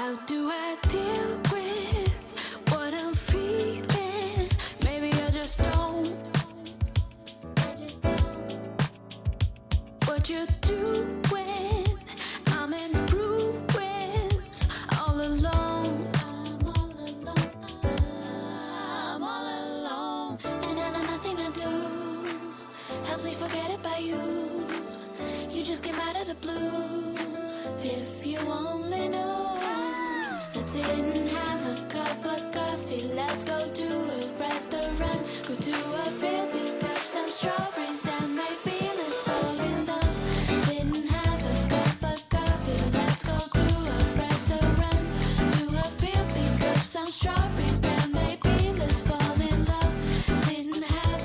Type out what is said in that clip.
How do I deal with what I'm feeling? Maybe I just don't. What you doing? I'm in ruins, all alone. I'm all alone. I'm all alone. And I know nothing to do helps me forget about you. You just came out of the blue. If you only knew. Let's sit and have a cup of coffee. Let's go to a restaurant. Go to